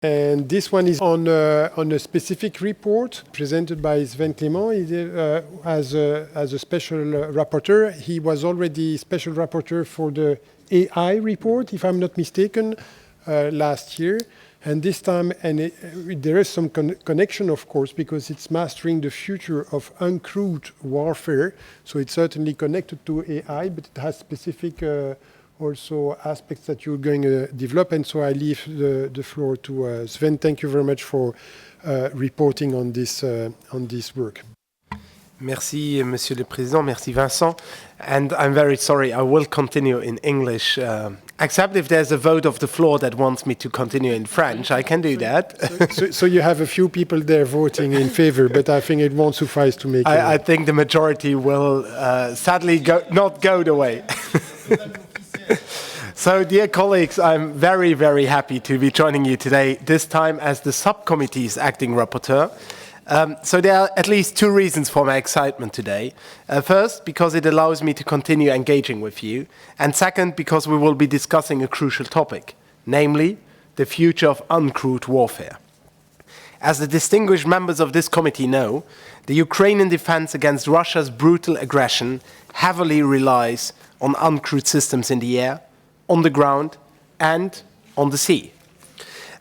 And this one is on a specific report presented by Sven Clément as a special rapporteur. He was already special rapporteur for the AI report, if I'm not mistaken, last year. And this time, there is some connection, of course, because it's mastering the future of uncrewed warfare. So it's certainly connected to AI, but it has specific also aspects that you're going to develop. And so I leave the floor to Sven. Thank you very much for reporting on this work. Merci, Monsieur le Président. Merci, Vincent. And I'm very sorry, I will continue in English. Except if there's a vote of the floor that wants me to continue in French, I can do that. So you have a few people there voting in favor, but I think it won't suffice to make I think the majority will sadly not go the way. So, dear colleagues, I'm very, very happy to be joining you today, this time as the subcommittee's acting rapporteur. So there are at least two reasons for my excitement today. First, because it allows me to continue engaging with you. And second, because we will be discussing a crucial topic, namely the future of uncrewed warfare. As the distinguished members of this committee know, the Ukrainian defense against Russia's brutal aggression heavily relies on uncrewed systems in the air, on the ground, and on the sea.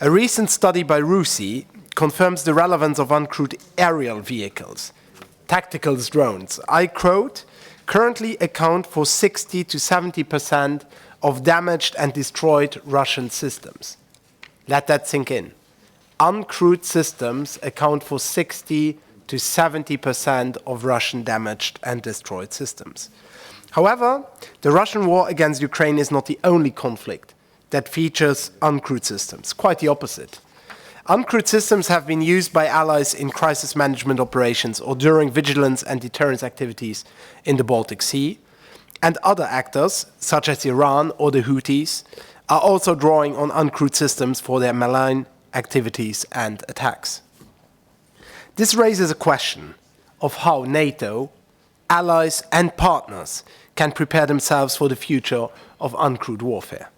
A recent study by RUSI confirms the relevance of uncrewed aerial vehicles, tactical drones. I quote, currently account for 60 to 70% of damaged and destroyed Russian systems. Let that sink in. Uncrewed systems account for 60 to 70% of Russian damaged and destroyed systems. However, the Russian war against Ukraine is not the only conflict that features uncrewed systems. Quite the opposite. Uncrewed systems have been used by allies in crisis management operations or during vigilance and deterrence activities in the Baltic Sea, and other actors, such as Iran or the Houthis, are also drawing on uncrewed systems for their malign activities and attacks. This raises a question of how NATO, allies and partners can prepare themselves for the future of uncrewed warfare.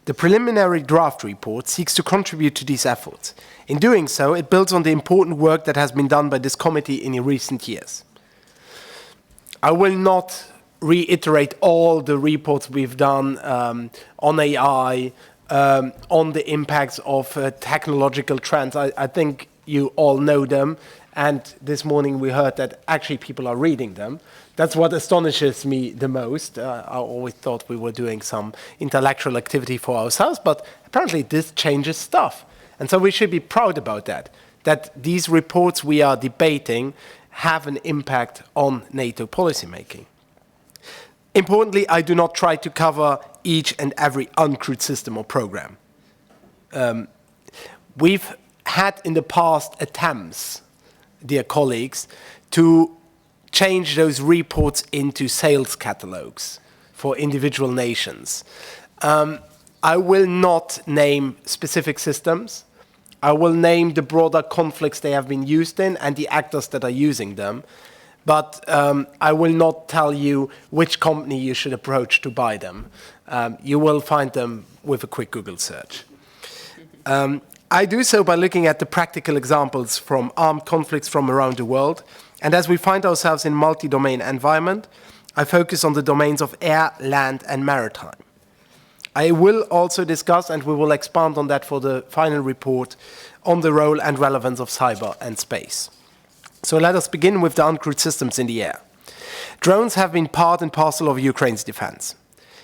The preliminary draft report seeks to contribute to these efforts. In doing so, it builds on the important work that has been done by this committee in recent years. I will not reiterate all the reports we've done on AI, on the impacts of technological trends. I think you all know them. And this morning we heard that actually people are reading them. That's what astonishes me the most. I always thought we were doing some intellectual activity for ourselves, but apparently this changes stuff. And so we should be proud about that these reports we are debating have an impact on NATO policymaking. Importantly, I do not try to cover each and every uncrewed system or program. We've had in the past attempts, dear colleagues, to change those reports into sales catalogues for individual nations. I will not name specific systems. I will name the broader conflicts they have been used in and the actors that are using them. But I will not tell you which company you should approach to buy them. You will find them with a quick Google search. I do so by looking at the practical examples from armed conflicts from around the world. And as we find ourselves in a multi-domain environment, I focus on the domains of air, land, and maritime. I will also discuss, and we will expand on that for the final report, on the role and relevance of cyber and space. So let us begin with the uncrewed systems in the air. Drones have been part and parcel of Ukraine's defense.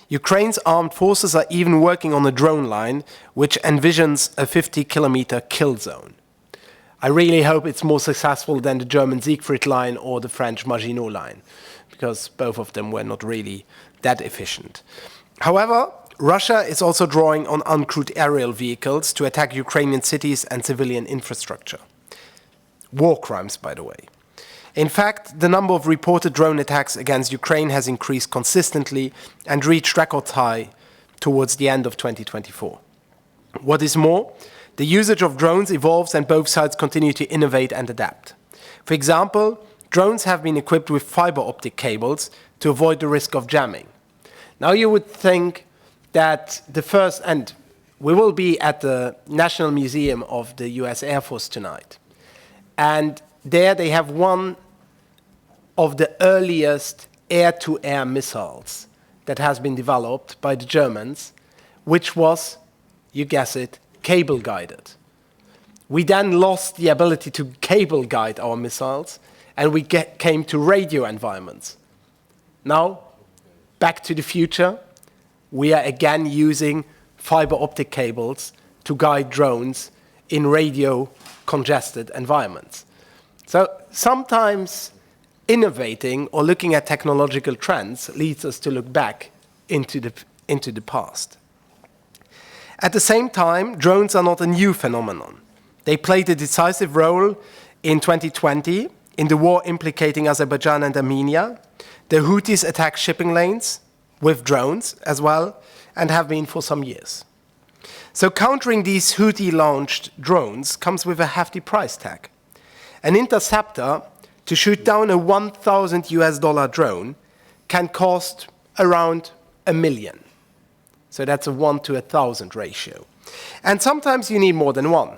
Ukraine's armed forces are even working on a drone line which envisions a 50-kilometer kill zone. I really hope it's more successful than the German Siegfried line or the French Maginot line, because both of them were not really that efficient. However, Russia is also drawing on uncrewed aerial vehicles to attack Ukrainian cities and civilian infrastructure. War crimes, by the way. In fact, the number of reported drone attacks against Ukraine has increased consistently and reached record high towards the end of 2024. What is more, the usage of drones evolves and both sides continue to innovate and adapt. For example, drones have been equipped with fiber optic cables to avoid the risk of jamming. Now you would think that the first, and we will be at the National Museum of the US Air Force tonight. And there they have one of the earliest air-to-air missiles that has been developed by the Germans, which was, you guess it, cable-guided. We then lost the ability to cable-guide our missiles, and we came to radio environments. Now, back to the future, we are again using fiber optic cables to guide drones in radio-congested environments. So sometimes innovating or looking at technological trends leads us to look back into the past. At the same time, drones are not a new phenomenon. They played a decisive role in 2020 in the war implicating Azerbaijan and Armenia. The Houthis attack shipping lanes with drones as well, and have been for some years. So countering these Houthi-launched drones comes with a hefty price tag. An interceptor to shoot down a $1,000 drone can cost around $1 million. So that's a 1 to 1,000 ratio. And sometimes you need more than one.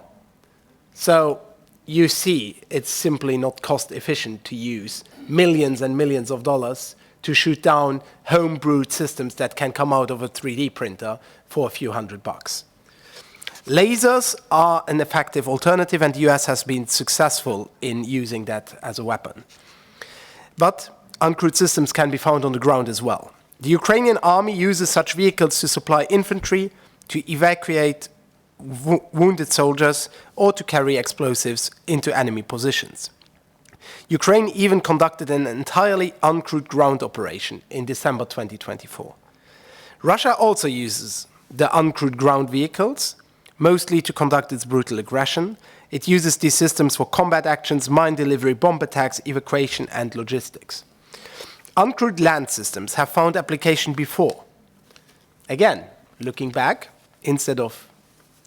So you see it's simply not cost efficient to use millions and millions of dollars to shoot down home-brewed systems that can come out of a 3D printer for a few $100. Lasers are an effective alternative, and the US has been successful in using that as a weapon. But uncrewed systems can be found on the ground as well. The Ukrainian army uses such vehicles to supply infantry, to evacuate wounded soldiers, or to carry explosives into enemy positions. Ukraine even conducted an entirely uncrewed ground operation in December 2024. Russia also uses the uncrewed ground vehicles, mostly to conduct its brutal aggression. It uses these systems for combat actions, mine delivery, bomb attacks, evacuation, and logistics. Uncrewed land systems have found application before. Again, looking back instead of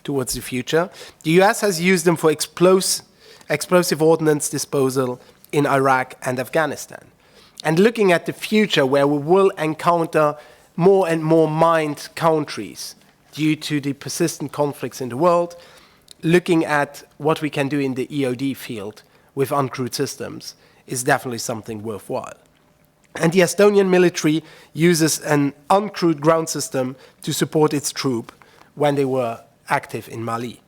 towards the future, the US has used them for explosive ordnance disposal in Iraq and Afghanistan. And looking at the future, where we will encounter more and more mined countries due to the persistent conflicts in the world, looking at what we can do in the EOD field with uncrewed systems is definitely something worthwhile. And the Estonian military uses an uncrewed ground system to support its troops when they were active in Mali.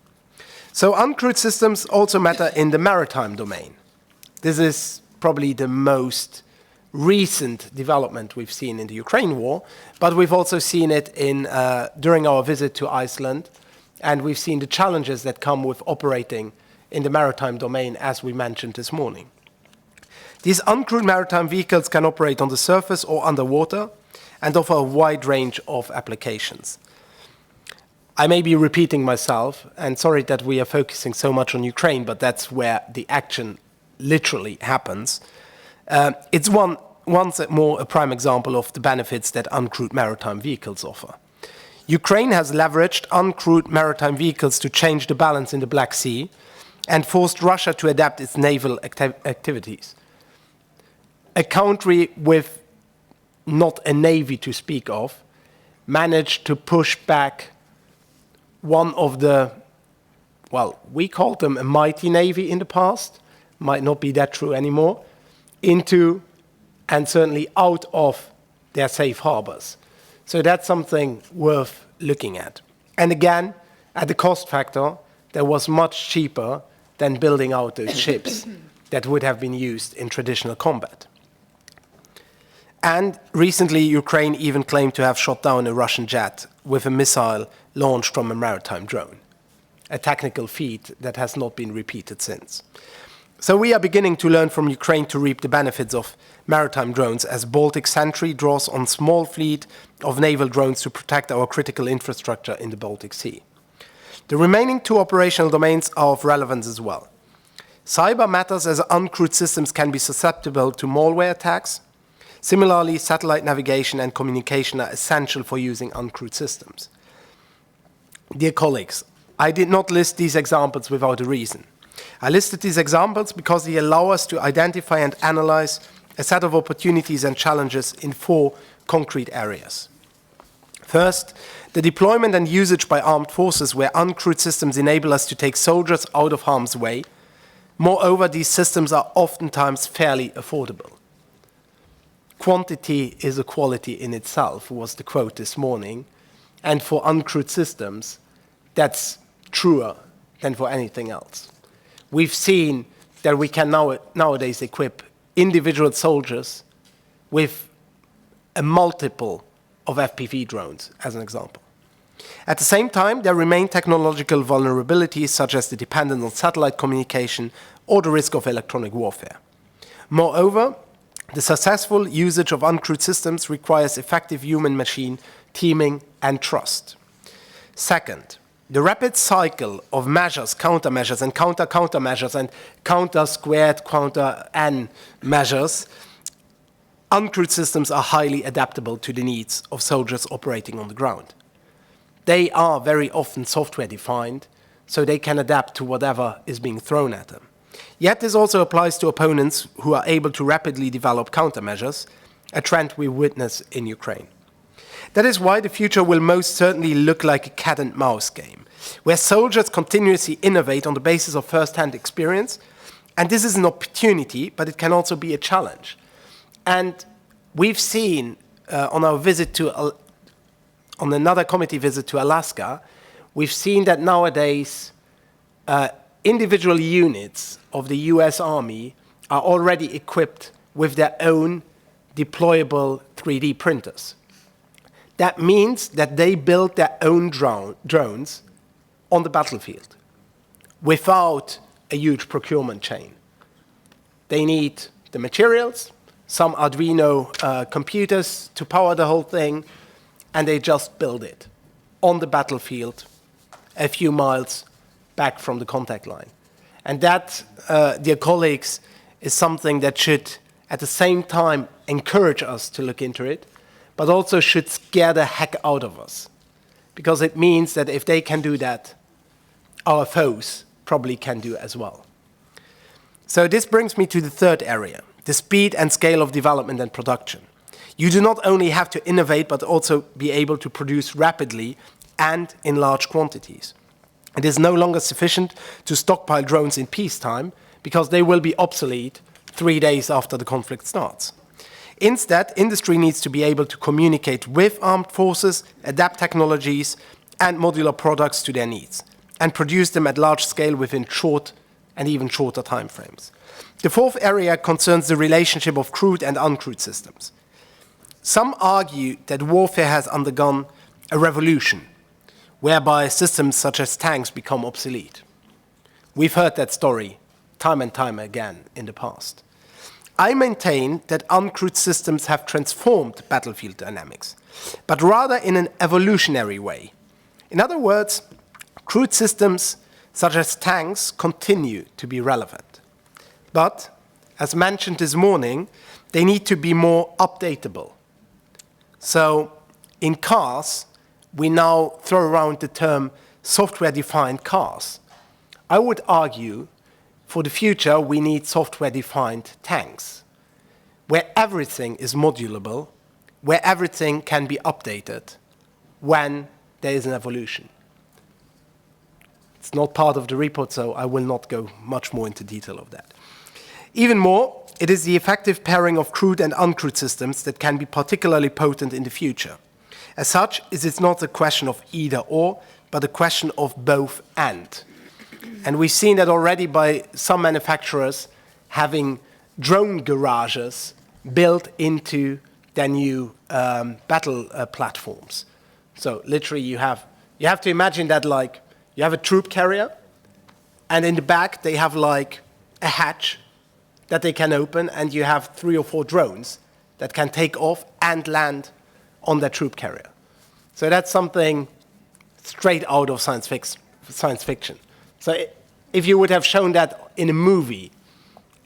So uncrewed systems also matter in the maritime domain. This is probably the most recent development we've seen in the Ukraine war, but we've also seen it during our visit to Iceland, and we've seen the challenges that come with operating in the maritime domain, as we mentioned this morning. These uncrewed maritime vehicles can operate on the surface or underwater and offer a wide range of applications. I may be repeating myself, and sorry that we are focusing so much on Ukraine, but that's where the action literally happens. It's once more a prime example of the benefits that uncrewed maritime vehicles offer. Ukraine has leveraged uncrewed maritime vehicles to change the balance in the Black Sea and forced Russia to adapt its naval activities. A country with not a navy to speak of managed to push back one of the, well, we called them a mighty navy in the past, might not be that true anymore, into and certainly out of their safe harbors. So that's something worth looking at. And again, at the cost factor, that was much cheaper than building out those ships that would have been used in traditional combat. And recently, Ukraine even claimed to have shot down a Russian jet with a missile launched from a maritime drone, a technical feat that has not been repeated since. So we are beginning to learn from Ukraine to reap the benefits of maritime drones as Baltic Sentry draws on small fleet of naval drones to protect our critical infrastructure in the Baltic Sea. The remaining two operational domains are of relevance as well. Cyber matters as uncrewed systems can be susceptible to malware attacks. Similarly, satellite navigation and communication are essential for using uncrewed systems. Dear colleagues, I did not list these examples without a reason. I listed these examples because they allow us to identify and analyze a set of opportunities and challenges in 4 concrete areas. First, the deployment and usage by armed forces where uncrewed systems enable us to take soldiers out of harm's way. Moreover, these systems are oftentimes fairly affordable. Quantity is a quality in itself, was the quote this morning. And for uncrewed systems, that's truer than for anything else. We've seen that we can nowadays equip individual soldiers with a multiple of FPV drones, as an example. At the same time, there remain technological vulnerabilities such as the dependence on satellite communication or the risk of electronic warfare. Moreover, the successful usage of uncrewed systems requires effective human-machine teaming and trust. Second, the rapid cycle of measures, countermeasures, and counter-countermeasures, and counter-squared, counter-n measures, uncrewed systems are highly adaptable to the needs of soldiers operating on the ground. They are very often software-defined, so they can adapt to whatever is being thrown at them. Yet this also applies to opponents who are able to rapidly develop countermeasures, a trend we witness in Ukraine. That is why the future will most certainly look like a cat-and-mouse game, where soldiers continuously innovate on the basis of first-hand experience, and this is an opportunity, but it can also be a challenge. And we've seen on another committee visit to Alaska, we've seen that nowadays individual units of the US Army are already equipped with their own deployable 3D printers. That means that they build their own drones on the battlefield without a huge procurement chain. They need the materials, some Arduino computers to power the whole thing, and they just build it on the battlefield a few miles back from the contact line. And that, dear colleagues, is something that should at the same time encourage us to look into it, but also should scare the heck out of us. Because it means that if they can do that, our foes probably can do as well. So this brings me to the third area, the speed and scale of development and production. You do not only have to innovate, but also be able to produce rapidly and in large quantities. It is no longer sufficient to stockpile drones in peacetime, because they will be obsolete 3 days after the conflict starts. Instead, industry needs to be able to communicate with armed forces, adapt technologies and modular products to their needs, and produce them at large scale within short and even shorter timeframes. The fourth area concerns the relationship of crewed and uncrewed systems. Some argue that warfare has undergone a revolution, whereby systems such as tanks become obsolete. We've heard that story time and time again in the past. I maintain that uncrewed systems have transformed battlefield dynamics, but rather in an evolutionary way. In other words, crewed systems such as tanks continue to be relevant. But, as mentioned this morning, they need to be more updatable. So, in cars, we now throw around the term software-defined cars. I would argue, for the future, we need software-defined tanks, where everything is modulable, where everything can be updated when there is an evolution. It's not part of the report, so I will not go much more into detail of that. Even more, it is the effective pairing of crewed and uncrewed systems that can be particularly potent in the future. As such, it is not a question of either or, but a question of both and. And we've seen that already by some manufacturers having drone garages built into their new battle platforms. So literally you have to imagine that like you have a troop carrier, and in the back they have like a hatch that they can open, and you have 3 or 4 drones that can take off and land on that troop carrier. So that's something straight out of science fiction. So if you would have shown that in a movie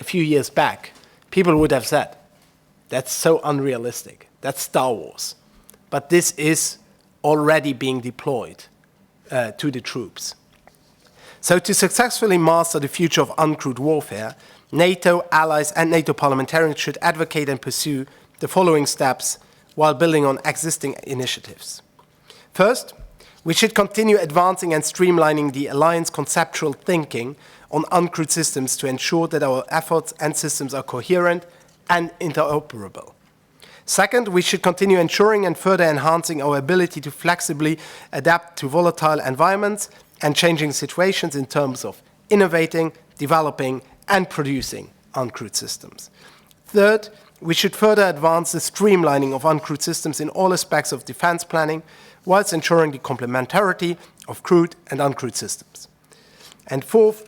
a few years back, people would have said, that's so unrealistic, that's Star Wars. But this is already being deployed to the troops. So to successfully master the future of uncrewed warfare, NATO, allies and NATO parliamentarians should advocate and pursue the following steps while building on existing initiatives. First, we should continue advancing and streamlining the Alliance conceptual thinking on uncrewed systems to ensure that our efforts and systems are coherent and interoperable. Second, we should continue ensuring and further enhancing our ability to flexibly adapt to volatile environments and changing situations in terms of innovating, developing, and producing uncrewed systems. Third, we should further advance the streamlining of uncrewed systems in all aspects of defense planning, whilst ensuring the complementarity of crewed and uncrewed systems. And fourth,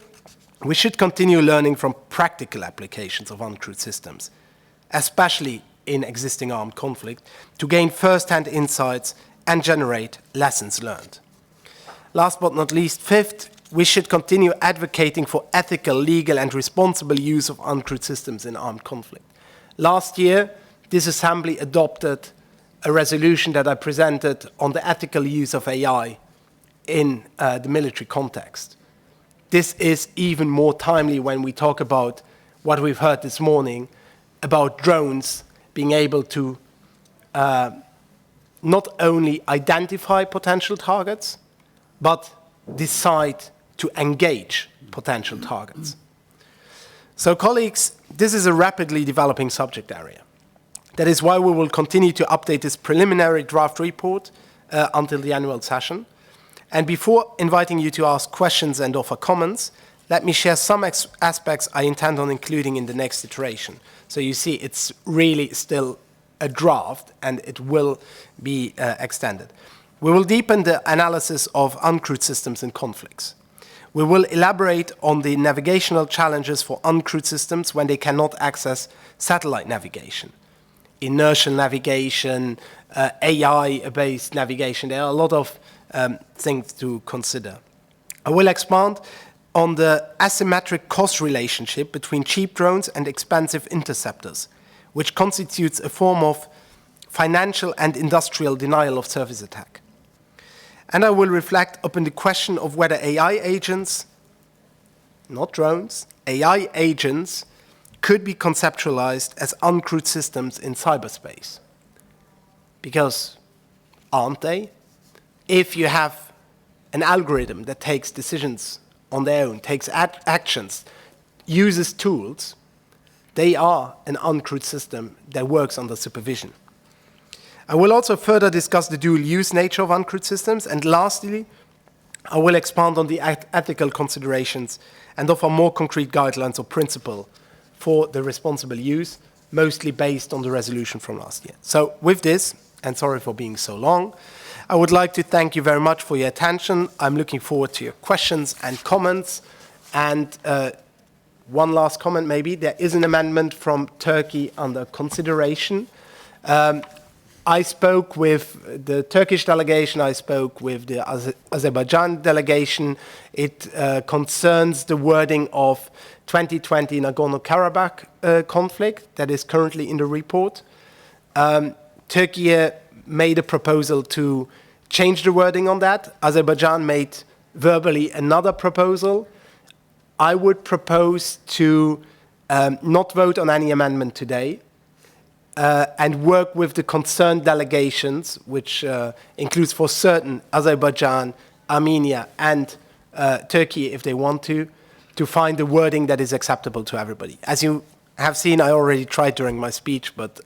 we should continue learning from practical applications of uncrewed systems, especially in existing armed conflict, to gain first-hand insights and generate lessons learned. Last but not least, fifth, we should continue advocating for ethical, legal, and responsible use of uncrewed systems in armed conflict. Last year, this Assembly adopted a resolution that I presented on the ethical use of AI in the military context. This is even more timely when we talk about what we've heard this morning about drones being able to not only identify potential targets, but decide to engage potential targets. So, colleagues, this is a rapidly developing subject area. That is why we will continue to update this preliminary draft report until the annual session. And before inviting you to ask questions and offer comments, let me share some aspects I intend on including in the next iteration. So you see, it's really still a draft, and it will be extended. We will deepen the analysis of uncrewed systems in conflicts. We will elaborate on the navigational challenges for uncrewed systems when they cannot access satellite navigation. Inertial navigation, AI-based navigation, there are a lot of things to consider. I will expand on the asymmetric cost relationship between cheap drones and expensive interceptors, which constitutes a form of financial and industrial denial of service attack. And I will reflect upon the question of whether AI agents, not drones, AI agents could be conceptualized as uncrewed systems in cyberspace. Because aren't they? If you have an algorithm that takes decisions on their own, takes actions, uses tools, they are an uncrewed system that works under supervision. I will also further discuss the dual-use nature of uncrewed systems, and lastly, I will expand on the ethical considerations and offer more concrete guidelines or principles for the responsible use, mostly based on the resolution from last year. So with this, and sorry for being so long, I would like to thank you very much for your attention. I'm looking forward to your questions and comments. And one last comment maybe, there is an amendment from Turkey under consideration. I spoke with the Turkish delegation, I spoke with the Azerbaijan delegation. It concerns the wording of 2020 Nagorno-Karabakh conflict that is currently in the report. Turkey made a proposal to change the wording on that. Azerbaijan made verbally another proposal. I would propose to not vote on any amendment today, and work with the concerned delegations, which includes for certain Azerbaijan, Armenia, and Turkey, if they want to find the wording that is acceptable to everybody. As you have seen, I already tried during my speech, but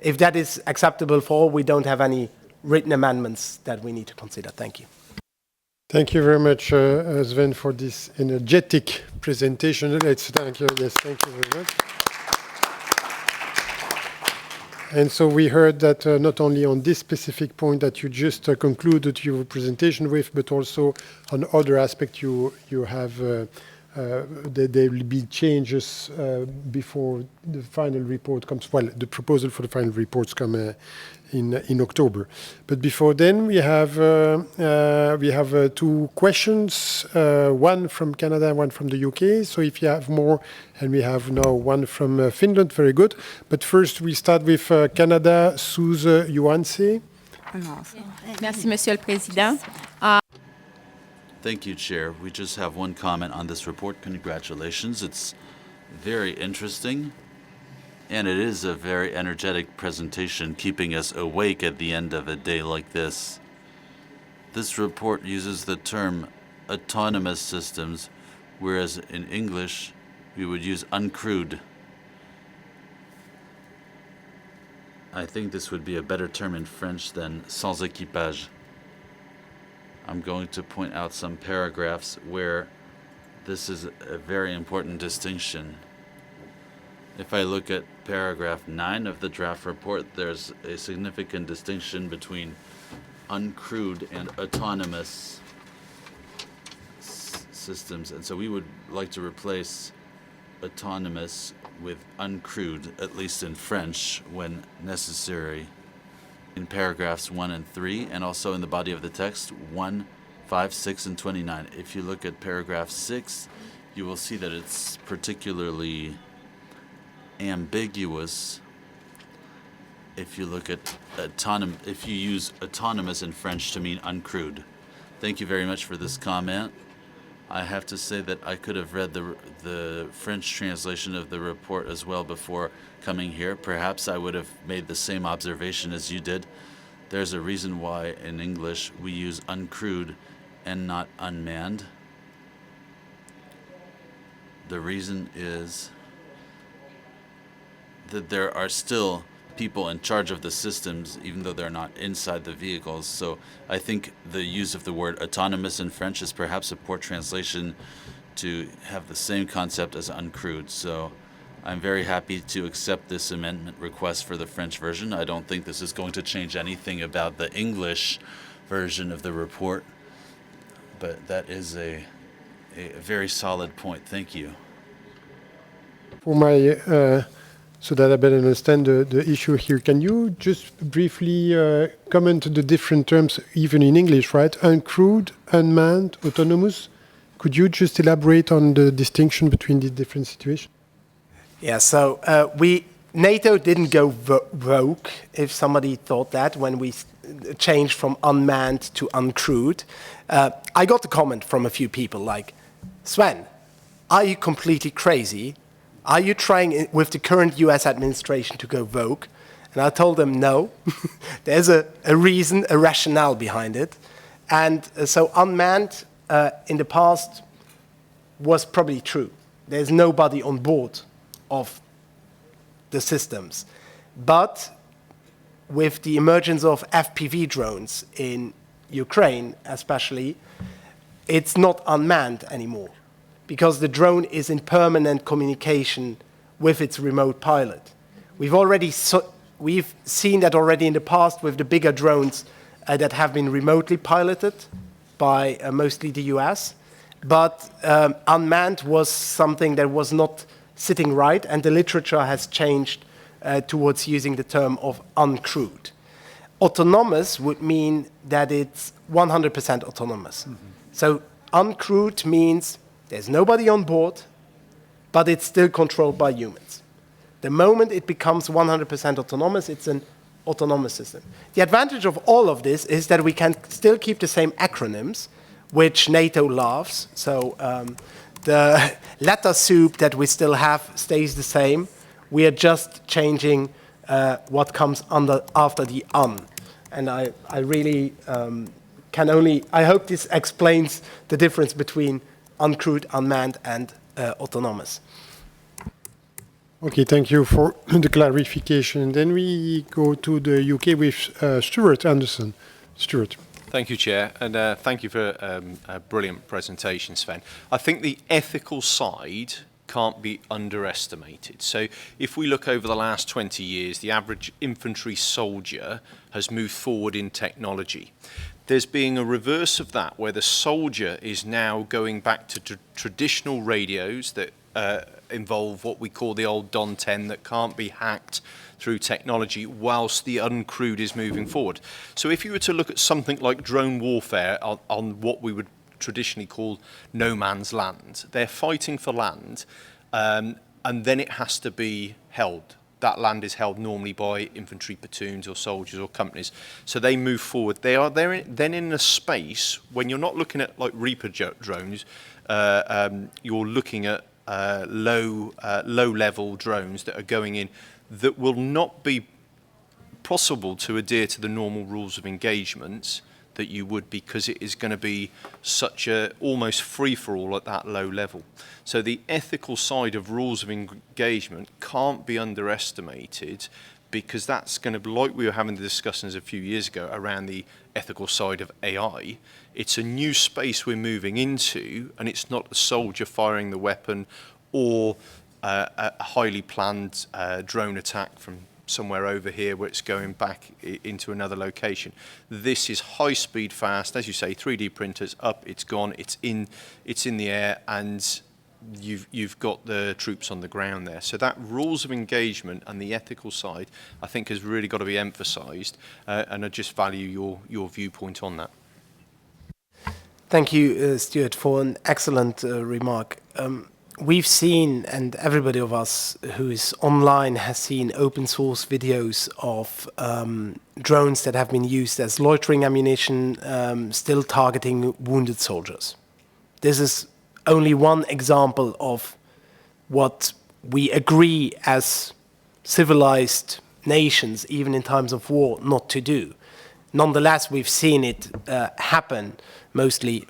if that is acceptable for all, we don't have any written amendments that we need to consider. Thank you. Thank you very much, Sven, for this energetic presentation. Thank you. Yes, thank you very much. And so we heard that not only on this specific point that you just concluded your presentation with, but also on other aspects you have, there will be changes before the final report comes, well, the proposal for the final reports come in October. But before then, we have two questions, one from Canada, one from the UK. So if you have more, and we have now one from Finland, very good. But first, we start with Canada, Suze Johansson. Merci, Monsieur le Président. Thank you, Chair. We just have one comment on this report. Congratulations. It's very interesting, and it is a very energetic presentation, keeping us awake at the end of a day like this. this report uses the term autonomous systems, whereas in English we would use uncrewed. I think this would be a better term in French than sans équipage. I'm going to point out some paragraphs where this is a very important distinction. If I look at paragraph 9 of the draft report, there's a significant distinction between uncrewed and autonomous systems. And so we would like to replace autonomous with uncrewed, at least in French, when necessary, in paragraphs 1 and 3, and also in the body of the text, 1, 5, 6, and 29. If you look at paragraph 6, you will see that it's particularly ambiguous if you look at if you use autonomous in French to mean uncrewed. Thank you very much for this comment. I have to say that I could have read the French translation of the report as well before coming here. Perhaps I would have made the same observation as you did. There's a reason why in English we use uncrewed and not unmanned. The reason is that there are still people in charge of the systems, even though they're not inside the vehicles. So I think the use of the word autonomous in French is perhaps a poor translation to have the same concept as uncrewed. So I'm very happy to accept this amendment request for the French version. I don't think this is going to change anything about the English version of the report, but that is a very solid point. Thank you. For my so that I better understand the issue here, can you just briefly comment the different terms, even in English, right? Uncrewed, unmanned, autonomous. Could you just elaborate on the distinction between these different situations? Yeah, so NATO didn't go rogue, if somebody thought that, when we changed from unmanned to uncrewed. I got a comment from a few people like, Sven, are you completely crazy? Are you trying with the current US administration to go rogue? And I told them no. There's a reason, a rationale behind it. And so unmanned in the past was probably true. There's nobody on board of the systems. But with the emergence of FPV drones in Ukraine especially, it's not unmanned anymore, because the drone is in permanent communication with its remote pilot. We've seen that already in the past with the bigger drones that have been remotely piloted by mostly the US. But unmanned was something that was not sitting right, and the literature has changed towards using the term of uncrewed. Autonomous would mean that it's 100% autonomous. Mm-hmm. So uncrewed means there's nobody on board, but it's still controlled by humans. The moment it becomes 100% autonomous, it's an autonomous system. The advantage of all of this is that we can still keep the same acronyms, which NATO loves. So the letter soup that we still have stays the same. We are just changing what comes after the And I really I hope this explains the difference between uncrewed, unmanned, and autonomous. Okay, thank you for the clarification. Then we go to the UK with Stuart Anderson. Stuart. Thank you, Chair, and thank you for a brilliant presentation, Sven. I think the ethical side can't be underestimated. So if we look over the last 20 years, the average infantry soldier has moved forward in technology. There's being a reverse of that, where the soldier is now going back to traditional radios that involve what we call the old Don 10 that can't be hacked through technology, whilst the uncrewed is moving forward. So if you were to look at something like drone warfare on what we would traditionally call no man's land, they're fighting for land, and then it has to be held. That land is held normally by infantry platoons or soldiers or companies. So they move forward. Then in a space, when you're not looking at like Reaper drones, you're looking at low-level drones that are going in that will not be possible to adhere to the normal rules of engagement that you would, because it is going to be such a almost free-for-all at that low level. So the ethical side of rules of engagement can't be underestimated, because that's going to be like we were having the discussions a few years ago around the ethical side of AI. It's a new space we're moving into, and it's not a soldier firing the weapon or a highly planned drone attack from somewhere over here where it's going back into another location. This is high speed, fast, as you say, 3D printers up, it's gone, it's in the air, and you've got the troops on the ground there. So that rules of engagement and the ethical side, I think, has really got to be emphasised, and I just value your viewpoint on that. Thank you, Stuart, for an excellent remark. We've seen, and everybody of us who is online has seen open source videos of drones that have been used as loitering ammunition, still targeting wounded soldiers. This is only one example of what we agree as civilized nations, even in times of war, not to do. Nonetheless, we've seen it happen mostly,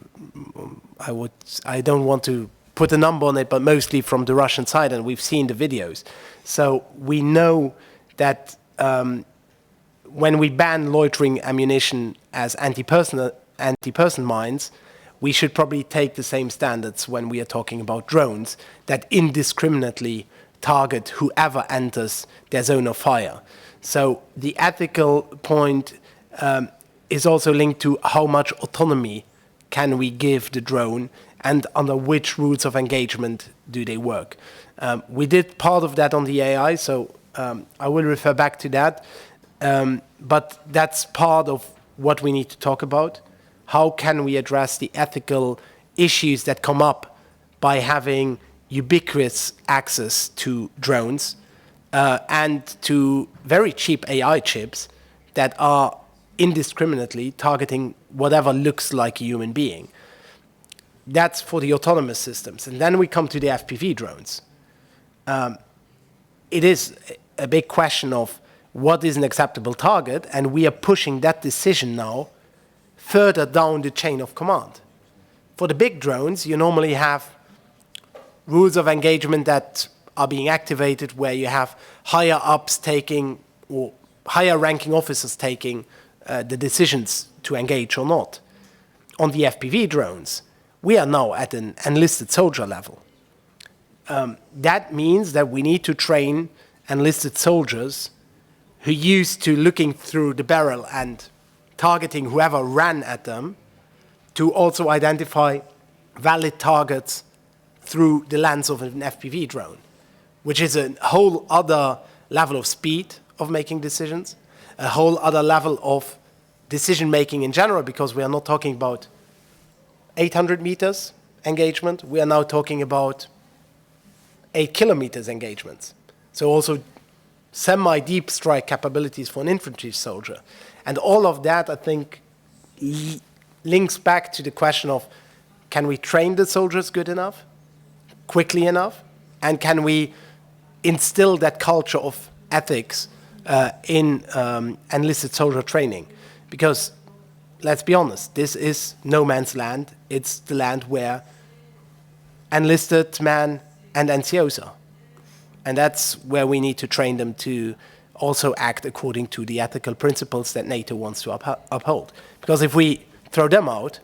I don't want to put a number on it, but mostly from the Russian side, and we've seen the videos. So we know that when we ban loitering ammunition as anti-person mines, we should probably take the same standards when we are talking about drones that indiscriminately target whoever enters their zone of fire. So the ethical point is also linked to how much autonomy can we give the drone, and under which rules of engagement do they work. We did part of that on the AI, so I will refer back to that. But that's part of what we need to talk about. How can we address the ethical issues that come up by having ubiquitous access to drones and to very cheap AI chips that are indiscriminately targeting whatever looks like a human being? That's for the autonomous systems. And then we come to the FPV drones. It is a big question of what is an acceptable target, and we are pushing that decision now further down the chain of command. For the big drones, you normally have rules of engagement that are being activated where you have higher ups taking, or higher ranking officers taking the decisions to engage or not. On the FPV drones, we are now at an enlisted soldier level. That means that we need to train enlisted soldiers who are used to looking through the barrel and targeting whoever ran at them, to also identify valid targets through the lens of an FPV drone, which is a whole other level of speed of making decisions, a whole other level of decision making in general, because we are not talking about 800 meters engagement, we are now talking about 8 kilometers engagements. So also semi-deep strike capabilities for an infantry soldier. And all of that, I think, links back to the question of, can we train the soldiers good enough, quickly enough, and can we instill that culture of ethics in enlisted soldier training? Because let's be honest, this is no man's land. It's the land where enlisted men and NCOs are. And that's where we need to train them to also act according to the ethical principles that NATO wants to uphold. Because if we throw them out,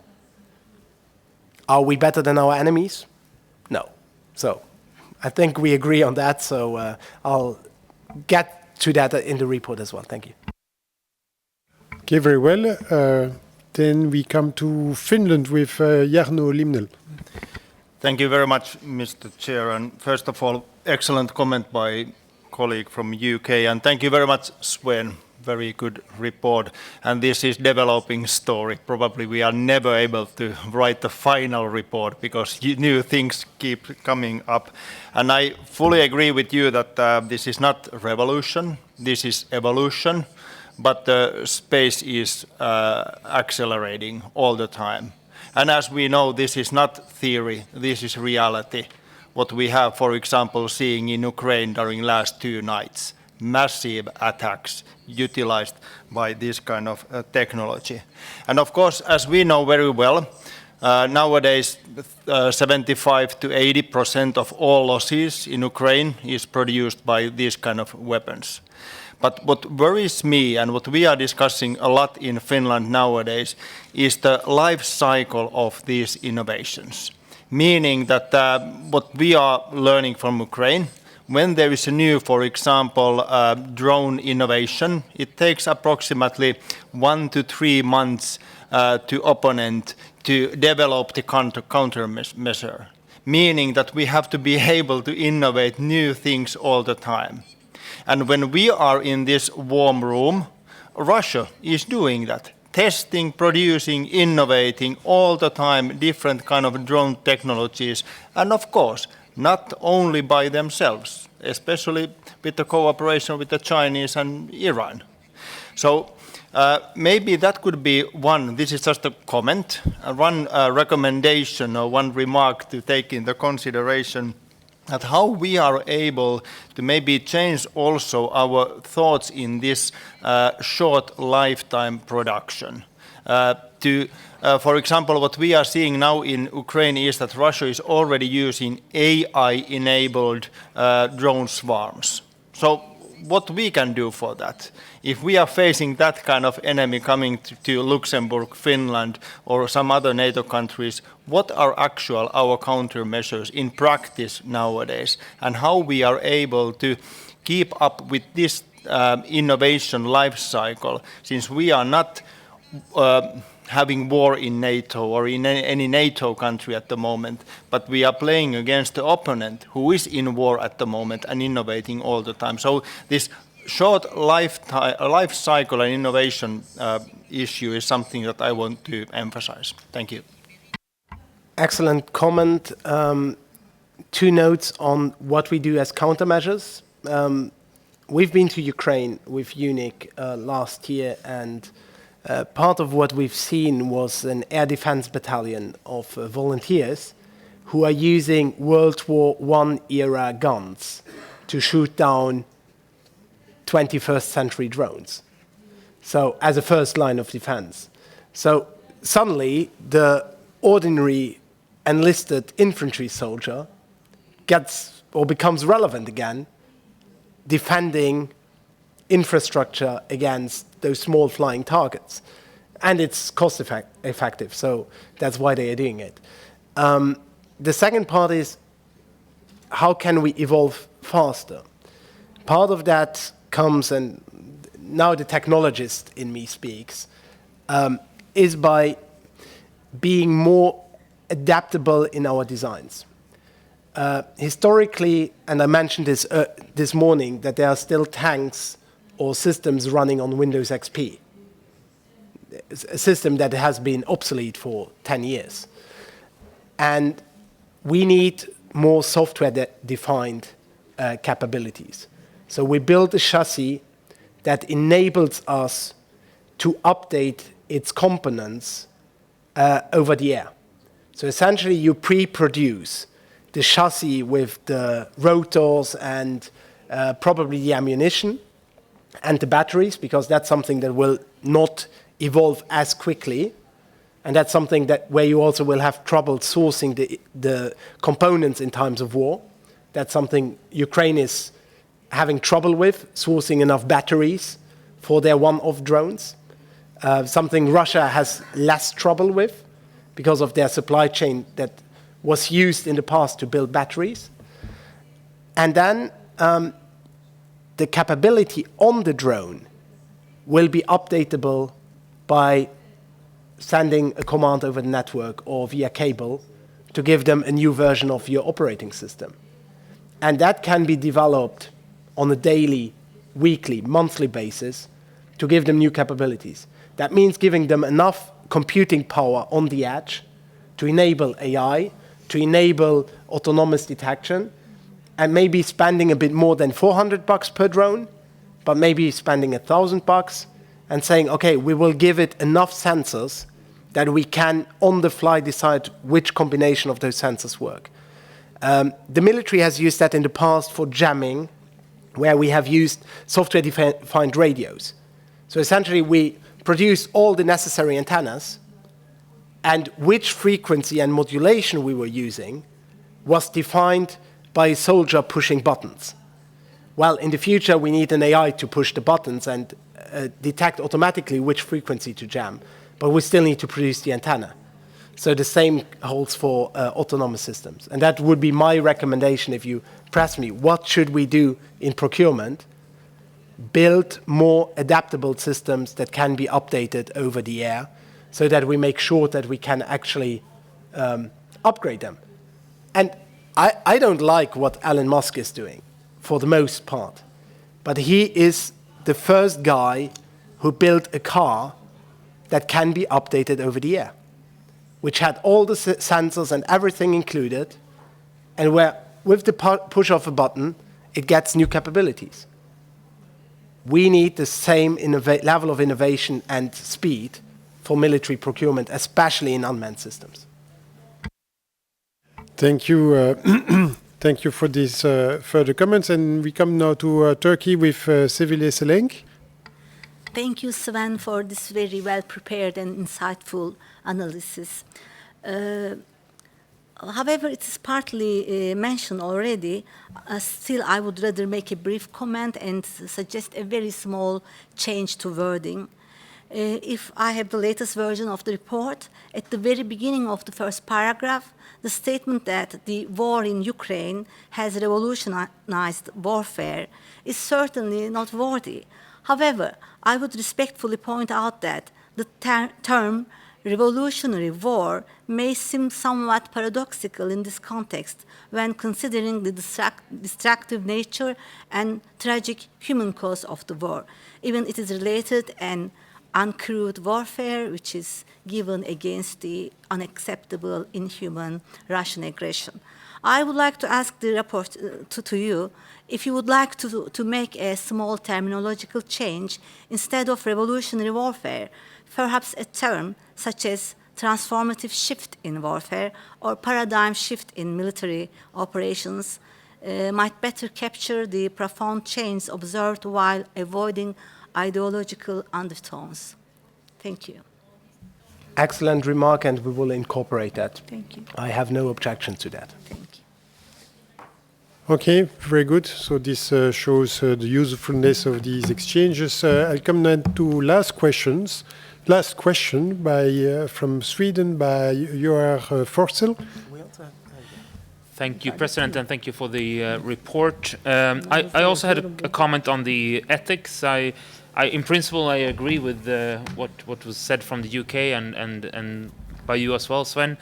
are we better than our enemies? No. So I think we agree on that. So I'll get to that in the report as well. Thank you. Okay, very well. Then we come to Finland with Jarno Limnell. Thank you very much, Mr. Chair. And first of all, excellent comment by colleague from UK. And thank you very much, Sven. Very good report. And this is developing story. Probably we are never able to write the final report because new things keep coming up. And I fully agree with you that this is not revolution. This is evolution. But the space is accelerating all the time. And as we know, this is not theory, this is reality. What we have, for example, seeing in Ukraine during last 2 nights. massive attacks utilized by this kind of technology. And of course, as we know very well, nowadays 75 to 80% of all losses in Ukraine is produced by these kind of weapons. But what worries me and what we are discussing a lot in Finland nowadays is the life cycle of these innovations. Meaning that what we are learning from Ukraine, when there is a new, for example, drone innovation, it takes approximately 1 to 3 months to opponent to develop the countermeasure. Meaning that we have to be able to innovate new things all the time. And when we are in this warm room, Russia is doing that. Testing, producing, innovating all the time, different kind of drone technologies. And of course, not only by themselves, especially with the cooperation with the Chinese and Iran. So maybe that could be one, this is just a comment, one recommendation or one remark to take into consideration, that how we are able to maybe change also our thoughts in this short lifetime production. For example, what we are seeing now in Ukraine is that Russia is already using AI-enabled drone swarms. So what we can do for that? If we are facing that kind of enemy coming to Luxembourg, Finland, or some other NATO countries, what are our countermeasures in practice nowadays, and how we are able to keep up with this innovation life cycle, since we are not having war in NATO or in any NATO country at the moment, but we are playing against the opponent who is in war at the moment and innovating all the time. So this short life cycle and innovation issue is something that I want to emphasize. Thank you. Excellent comment. 2 notes on what we do as countermeasures. We've been to Ukraine with UNIC last year, and part of what we've seen was an air defense battalion of volunteers who are using World War I era guns to shoot down 21st century drones. So as a first line of defense. So suddenly the ordinary enlisted infantry soldier gets or becomes relevant again, defending infrastructure against those small flying targets. And it's cost effective, so that's why they are doing it. The second part is, how can we evolve faster? Part of that comes, and now the technologist in me speaks, is by being more adaptable in our designs. Historically, and I mentioned this this morning, that there are still tanks or systems running on Windows XP, a system that has been obsolete for 10 years. And we need more software-defined capabilities. So we built a chassis that enables us to update its components over the air. So essentially, you pre-produce the chassis with the rotors and probably the ammunition and the batteries, because that's something that will not evolve as quickly. And that's something that where you also will have trouble sourcing the components in times of war. That's something Ukraine is having trouble with, sourcing enough batteries for their one-off drones. Something Russia has less trouble with because of their supply chain that was used in the past to build batteries. And then the capability on the drone will be updatable by sending a command over the network or via cable to give them a new version of your operating system. And that can be developed on a daily, weekly, monthly basis to give them new capabilities. That means giving them enough computing power on the edge to enable AI, to enable autonomous detection, and maybe spending a bit more than $400 per drone, but maybe spending $1,000 and saying, okay, we will give it enough sensors that we can on the fly decide which combination of those sensors work. The military has used that in the past for jamming where we have used software-defined radios. So essentially, we produce all the necessary antennas, and which frequency and modulation we were using was defined by a soldier pushing buttons. Well, in the future, we need an AI to push the buttons and detect automatically which frequency to jam, but we still need to produce the antenna. So the same holds for autonomous systems. And that would be my recommendation if you press me. What should we do in procurement? Build more adaptable systems that can be updated over the air so that we make sure that we can actually upgrade them. And I don't like what Elon Musk is doing, for the most part. But he is the first guy who built a car that can be updated over the air, which had all the sensors and everything included, and where, with the push of a button, it gets new capabilities. We need the same level of innovation and speed for military procurement, especially in unmanned systems. Thank you. Thank you for these further comments. And we come now to Turkey with Sevile Selenk. Thank you, Sven, for this very well-prepared and insightful analysis. However, it is partly mentioned already. Still, I would rather make a brief comment and suggest a very small change to wording. If I have the latest version of the report, at the very beginning of the first paragraph, the statement that the war in Ukraine has revolutionized warfare is certainly not worthy. However, I would respectfully point out that the term revolutionary war may seem somewhat paradoxical in this context when considering the destructive nature and tragic human cost of the war. Even it is related and uncrewed warfare, which is given against the unacceptable, inhuman Russian aggression. I would like to ask the report to you if you would like to make a small terminological change instead of revolutionary warfare, perhaps a term such as transformative shift in warfare or paradigm shift in military operations might better capture the profound change observed while avoiding ideological undertones. Thank you. Excellent remark, and we will incorporate that. Thank you. I have no objection to that. Thank you. Okay, very good. So this shows the usefulness of these exchanges. I'll come now to last questions. Last question from Sweden by Joar Forssell. Thank you, President, and thank you for the report. I also had a comment on the ethics. In principle, I agree with what was said from the UK and by you as well, Sven.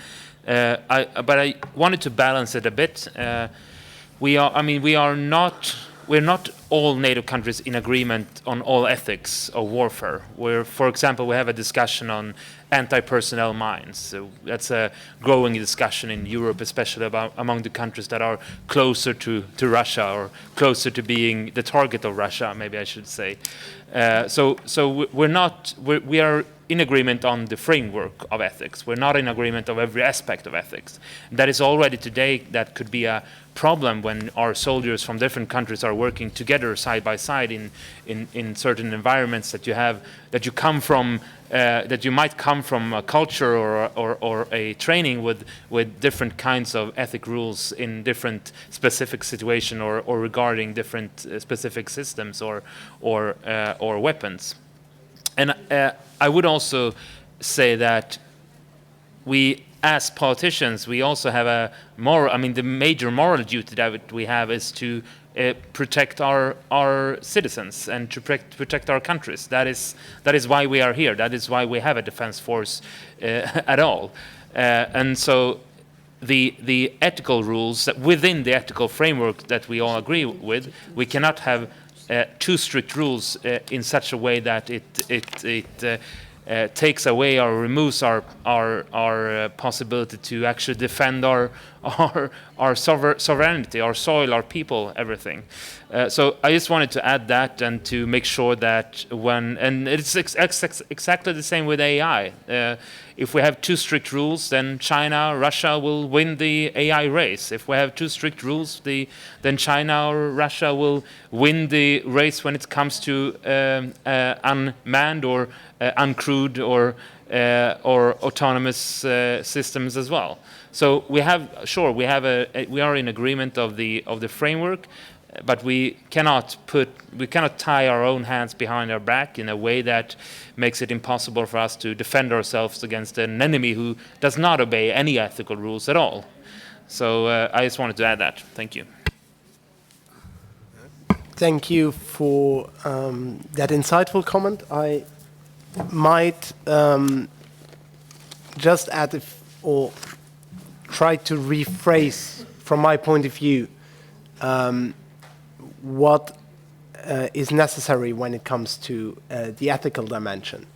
But I wanted to balance it a bit. We're not all NATO countries in agreement on all ethics of warfare. For example, we have a discussion on anti-personnel mines. So that's a growing discussion in Europe, especially among the countries that are closer to Russia or closer to being the target of Russia, maybe I should say. So we are in agreement on the framework of ethics. We're not in agreement of every aspect of ethics. That is already today, that could be a problem when our soldiers from different countries are working together side by side in certain environments that you come from, that you might come from a culture or a training with different kinds of ethic rules in different specific situation or regarding different specific systems or weapons. And I would also say that we, as politicians, we also have the major moral duty that we have is to protect our citizens and to protect our countries. That is why we are here. That is why we have a defense force at all. And so the ethical rules, that within the ethical framework that we all agree with, we cannot have too strict rules in such a way that it takes away or removes our possibility to actually defend our our sovereignty, our soil, our people, everything. So I just wanted to add that and to make sure that and it's exactly the same with AI. If we have too strict rules, then China, Russia will win the AI race. If we have too strict rules, then China or Russia will win the race when it comes to unmanned or uncrewed or autonomous systems as well. So we are in agreement of the framework, but we cannot tie our own hands behind our back in a way that makes it impossible for us to defend ourselves against an enemy who does not obey any ethical rules at all. So I just wanted to add that. Thank you. Thank you for that insightful comment. I might just add or try to rephrase from my point of view what is necessary when it comes to the ethical dimension.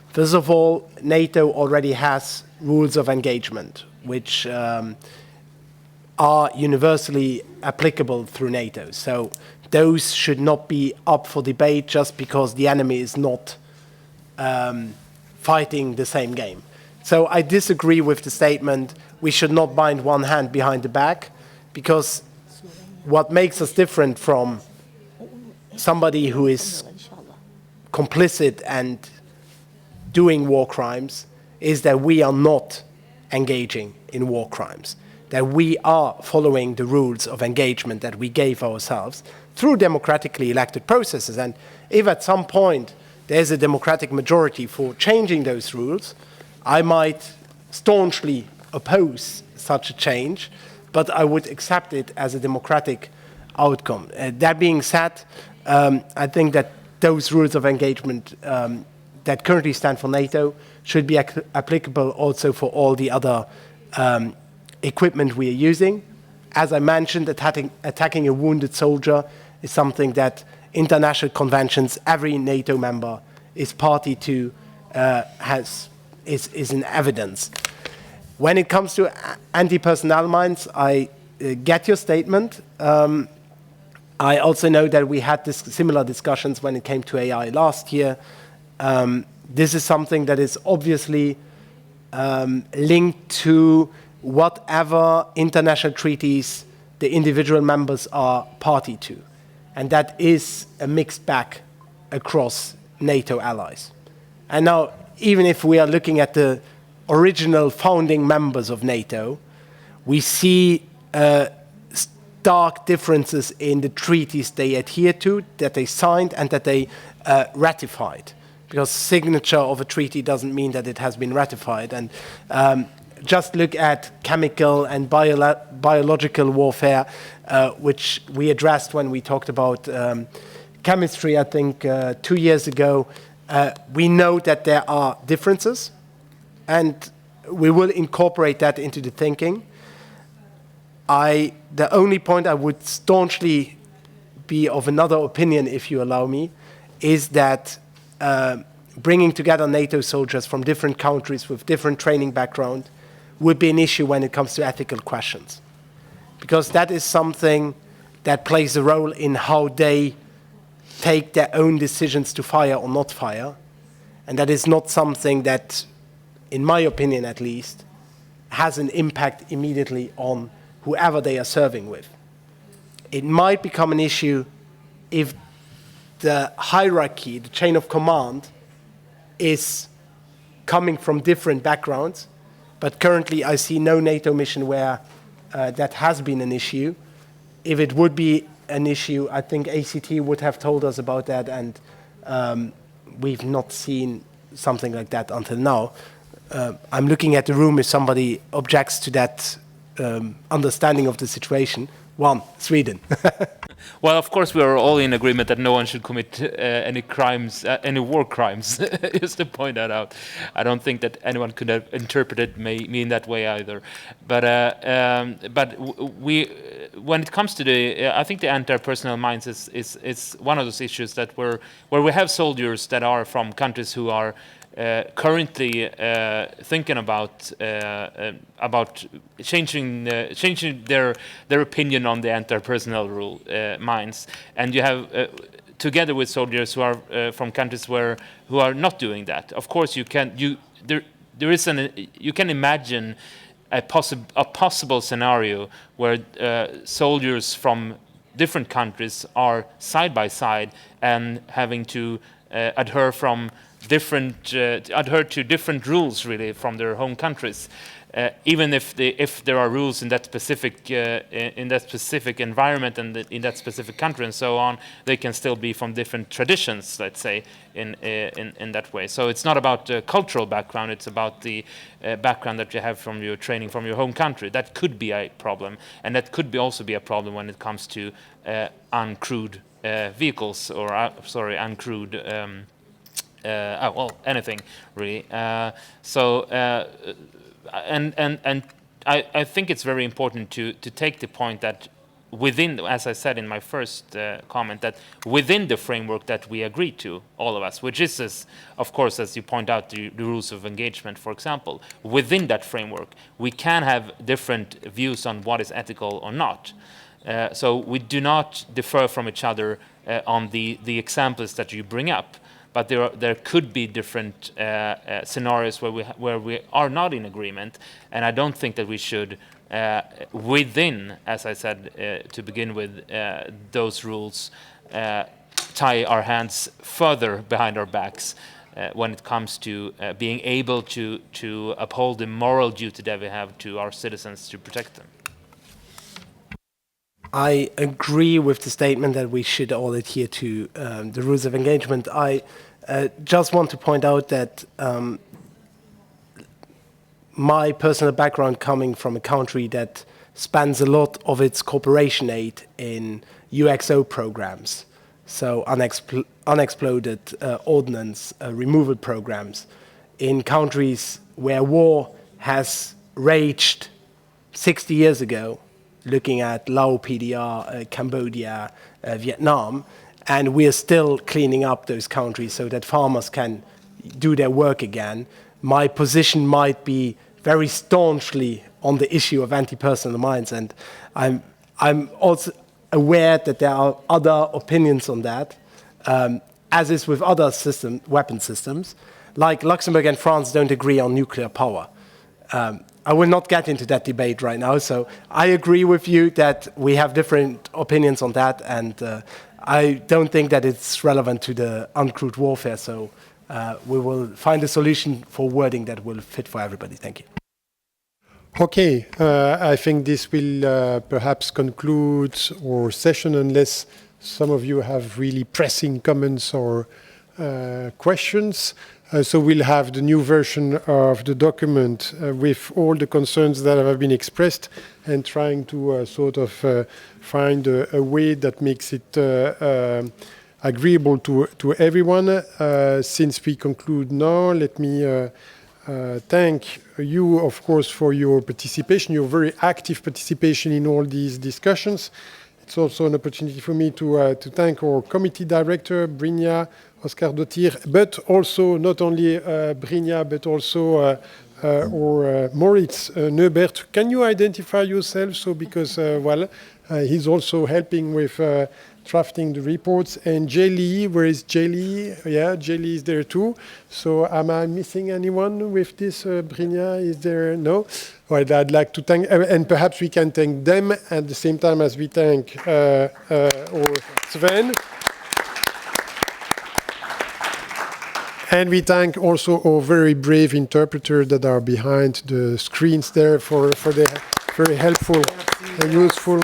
First of all, NATO already has rules of engagement, which are universally applicable through NATO. So those should not be up for debate just because the enemy is not fighting the same game. So I disagree with the statement, we should not bind one hand behind the back, because what makes us different from somebody who is complicit and doing war crimes is that we are not engaging in war crimes, that we are following the rules of engagement that we gave ourselves through democratically elected processes. And if at some point there's a democratic majority for changing those rules, I might staunchly oppose such a change, but I would accept it as a democratic outcome. That being said, I think that those rules of engagement that currently stand for NATO should be applicable also for all the other equipment we are using. As I mentioned, attacking a wounded soldier is something that international conventions, every NATO member is party to, is in evidence. When it comes to anti-personnel mines, I get your statement. I also know that we had similar discussions when it came to AI last year. This is something that is obviously linked to whatever international treaties the individual members are party to. And that is a mixed bag across NATO allies. And now, even if we are looking at the original founding members of NATO, we see stark differences in the treaties they adhere to, that they signed, and that they ratified. Because signature of a treaty doesn't mean that it has been ratified. And just look at chemical and biological warfare, which we addressed when we talked about chemistry, I think, 2 years ago. We know that there are differences, and we will incorporate that into the thinking. The only point I would staunchly be of another opinion, if you allow me, is that bringing together NATO soldiers from different countries with different training background would be an issue when it comes to ethical questions. Because that is something that plays a role in how they take their own decisions to fire or not fire. And that is not something that, in my opinion at least, has an impact immediately on whoever they are serving with. It might become an issue if the hierarchy, the chain of command, is coming from different backgrounds. But currently, I see no NATO mission where that has been an issue. If it would be an issue, I think ACT would have told us about that, and we've not seen something like that until now. I'm looking at the room if somebody objects to that understanding of the situation. One, Sweden. Well, of course, we are all in agreement that no one should commit any crimes, any war crimes, just to point that out. I don't think that anyone could have interpreted me in that way either. But when it comes to I think the anti-personnel mines is one of those issues that where we have soldiers that are from countries who are currently thinking about changing their opinion on the anti-personnel rule mines, and you have together with soldiers who are from countries who are not doing that. Of course, you can imagine a possible scenario where soldiers from different countries are side by side and having to adhere to different rules really from their home countries, even if there are rules in that specific environment and in that specific country and so on, they can still be from different traditions, let's say, in that way. So it's not about cultural background; it's about the background that you have from your training from your home country. That could be a problem, and that could also be a problem when it comes to uncrewed vehicles or uncrewed. Anything really. And I think it's very important to take the point that within, as I said in my first comment, that within the framework that we agreed to, all of us, which is, of course, as you point out, the rules of engagement, for example, within that framework, we can have different views on what is ethical or not. So we do not differ from each other on the examples that you bring up. But there could be different scenarios where we are not in agreement, and I don't think that we should, within, as I said to begin with, those rules, tie our hands further behind our backs when it comes to being able to uphold the moral duty that we have to our citizens to protect them. I agree with the statement that we should all adhere to the rules of engagement. I just want to point out that my personal background coming from a country that spends a lot of its cooperation aid in UXO programs, so unexploded ordnance removal programs in countries where war has raged 60 years ago, looking at Laos, PDR, Cambodia, Vietnam, and we are still cleaning up those countries so that farmers can do their work again. My position might be very staunchly on the issue of anti-personnel mines, and I'm also aware that there are other opinions on that, as is with other weapon systems. Like Luxembourg and France don't agree on nuclear power. I will not get into that debate right now, so I agree with you that we have different opinions on that, and I don't think that it's relevant to the uncrewed warfare, so we will find a solution for wording that will fit for everybody. Thank you. Okay, I think this will perhaps conclude our session unless some of you have really pressing comments or questions. So we'll have the new version of the document with all the concerns that have been expressed and trying to sort of find a way that makes it agreeable to everyone. Since we conclude now, let me thank you, of course, for your participation, your very active participation in all these discussions. It's also an opportunity for me to thank our committee director, Brynja Oscar Dottir, but also not only Brynja, but also or Moritz Neubert. Can you identify yourself? So because, he's also helping with drafting the reports. And Jelly, where is Jelly? Yeah, Jelly is there too. So am I missing anyone with this? Brynja, is there? No? Well, I'd like to thank, and perhaps we can thank them at the same time as we thank Sven. And we thank also our very brave interpreters that are behind the screens there for the very helpful and useful